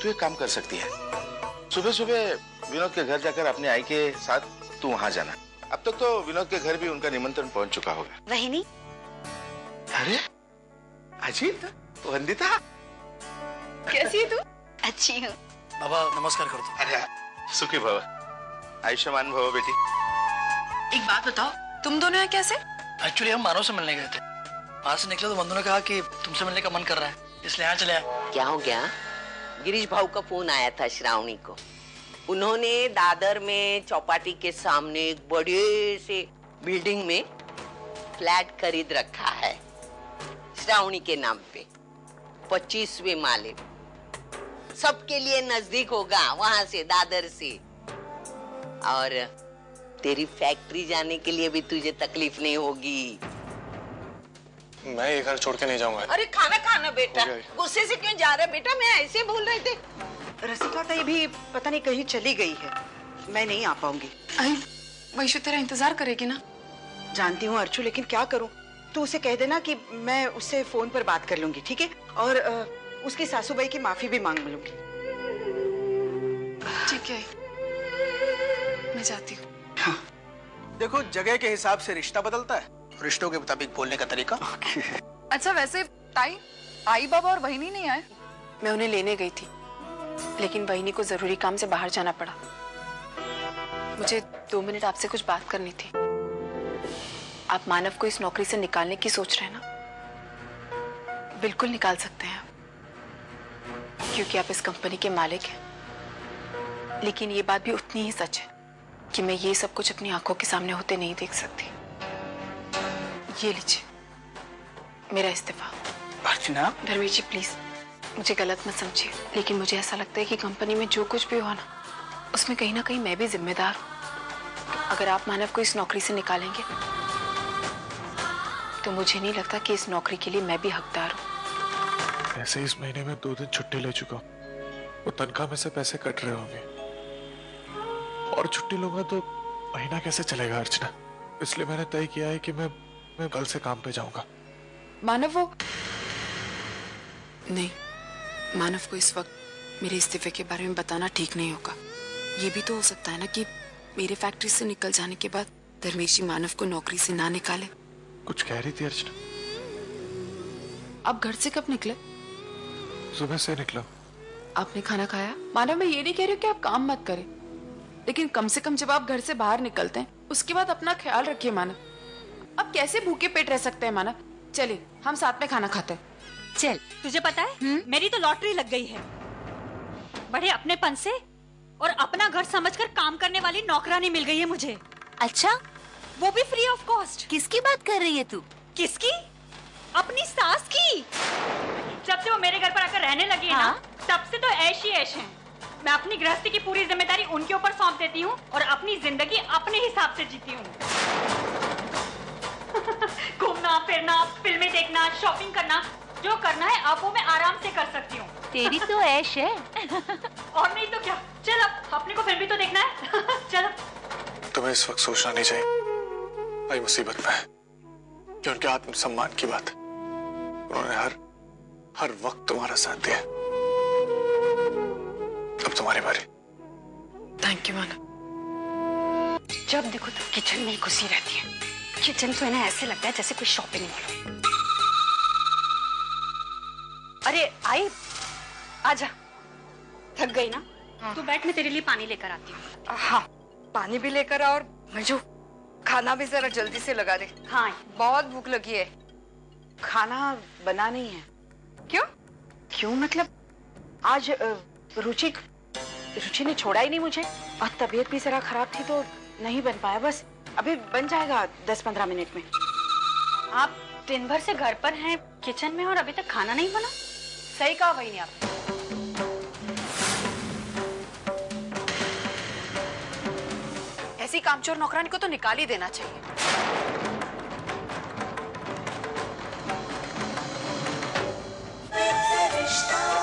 तू एक काम कर सकती है, सुबह सुबह विनोद के घर जाकर अपनी आई के साथ तू वहां जाना। अब तक तो विनोद के घर भी उनका निमंत्रण पहुंच चुका होगा। वहिनी। अरे अजीत, वंदिता, कैसी है तू? अच्छी हूँ। बाबा नमस्कार कर दो। अरे सुखी भव, आयुष्मान भव बेटी। एक बात बताओ, तुम दोनों यहाँ कैसे? एक्चुअली हम मानव से मिलने गए थे, वहां से निकले तो बंधु ने कहा कि तुमसे मिलने का मन कर रहा है, इसलिए यहाँ चले आए। क्या हो गया? गिरीश भाऊ का फोन आया था श्रावणी को। उन्होंने दादर में चौपाटी के सामने एक बड़े से बिल्डिंग में फ्लैट खरीद रखा है श्रावणी के नाम पे, 25वें माले। सबके लिए नजदीक होगा वहां से, दादर से। और तेरी फैक्ट्री जाने के लिए भी तुझे तकलीफ नहीं होगी। मैं ये घर छोड़ के नहीं जाऊंगा। अरे खाना खाना बेटा, गुस्से से क्यों जा रहा है बेटा? मैं ऐसे बोल रहे थे। रसिका ताई भी पता नहीं कहीं चली गई है, मैं नहीं आ पाऊंगी। वैशु तेरा इंतजार करेगी ना? जानती हूँ अर्चू, लेकिन क्या करूँ? तू उसे कह देना कि मैं उससे फोन पर बात कर लूंगी, ठीक है? और उसकी सासूबाई की माफी भी मांग लूंगी। ठीक है, मैं जाती हूँ। हाँ। देखो, जगह के हिसाब से रिश्ता बदलता है, रिश्तों के मुताबिक बोलने का तरीका। अच्छा, वैसे ताई, आई बाबा और बहिनी नहीं आए? मैं उन्हें लेने गई थी, लेकिन बहिनी को जरूरी काम से बाहर जाना पड़ा। मुझे 2 मिनट आपसे कुछ बात करनी थी। आप मानव को इस नौकरी से निकालने की सोच रहे हैं ना? बिल्कुल निकाल सकते हैं, क्योंकि आप इस कंपनी के मालिक हैं। लेकिन ये बात भी उतनी ही सच है कि मैं ये सब कुछ अपनी आंखों के सामने होते नहीं देख सकती। ये लीजिए मेरा इस्तीफा। अर्चना। धर्मेश जी प्लीज, मुझे गलत मत समझिए, लेकिन मुझे ऐसा लगता है कि कंपनी में जो कुछ भी हुआ ना, उसमें कहीं ना कहीं मैं भी जिम्मेदार हूँ। अगर आप मानव को इस नौकरी से निकालेंगे तो मुझे नहीं लगता कि इस नौकरी के लिए मैं भी हकदार हूँ। ऐसे इस महीने में 2 दिन छुट्टी ले चुका हूँ, वो तनख्वाह में से पैसे कट रहे होंगे, और छुट्टी लूंगा तो महीना कैसे चलेगा अर्चना? इसलिए मैंने तय किया है कि मैं कल से काम पे जाऊंगा। मानव वो नहीं, मानव को इस वक्त मेरे इस्तीफे के बारे में बताना ठीक नहीं होगा। ये भी तो हो सकता है ना कि मेरे फैक्ट्री से निकल जाने के बाद धर्मेश जी मानव को नौकरी से ना निकाले। कुछ कह रही थी अर्चना? आप घर से कब निकले? सुबह से निकला। आपने खाना खाया? मानव, मैं ये नहीं कह रही हूँ कि आप काम मत करें, लेकिन कम से कम जब आप घर से बाहर निकलते हैं उसके बाद अपना ख्याल रखिए मानव। अब कैसे भूखे पेट रह सकते हैं मानव? चलिए हम साथ में खाना खाते हैं। चल, तुझे पता है मेरी तो लॉटरी लग गई है। बड़े अपनेपन से और अपना घर समझकर काम करने वाली नौकरानी मिल गई है मुझे। अच्छा, वो भी फ्री ऑफ कॉस्ट। किसकी बात कर रही है तू? किसकी? अपनी सास की। जब से वो मेरे घर पर आकर रहने लगी है ना, तब से तो ऐश ही ऐश है। मैं अपनी गृहस्थी की पूरी जिम्मेदारी उनके ऊपर सौंप देती हूँ और अपनी जिंदगी अपने हिसाब से जीती हूँ। घूमना फिरना, फिल्में देखना, शॉपिंग करना, जो करना है आप वो मैं आराम से कर सकती हूँ। तेरी तो ऐश है। और नहीं तो क्या। चल, अब अपने को फिल्म भी तो देखना है। चल। तुम्हें इस वक्त सोचना नहीं चाहिए, भाई मुसीबत में है कि उनके आत्मसम्मान की बात है। उन्होंने हर वक्त तुम्हारा साथ दिया। अब तुम्हारी बारी। थैंक यू मानव। जब देखो तो किचन में ही घुसी रहती है। किचन तो इन्हें ऐसे लगता है जैसे कोई शॉपिंग मॉल हो। अरे आई, आजा। थक गई ना? हाँ। तू बैठ, मैं तेरे लिए पानी लेकर आती हूँ। हाँ, पानी भी लेकर आ और मंजू खाना भी जरा जल्दी से लगा दे। हाँ, बहुत भूख लगी है। खाना बना नहीं है। क्यों? क्यों मतलब, आज रुचि ने छोड़ा ही नहीं मुझे, और तबीयत भी जरा खराब थी तो नहीं बन पाया। बस अभी बन जाएगा 10-15 मिनट में। आप दिन भर से घर पर हैं किचन में और अभी तक खाना नहीं बना? सही कहा वही नहीं आप। ऐसी कामचोर नौकरानी को तो निकाल ही देना चाहिए। रिश्ता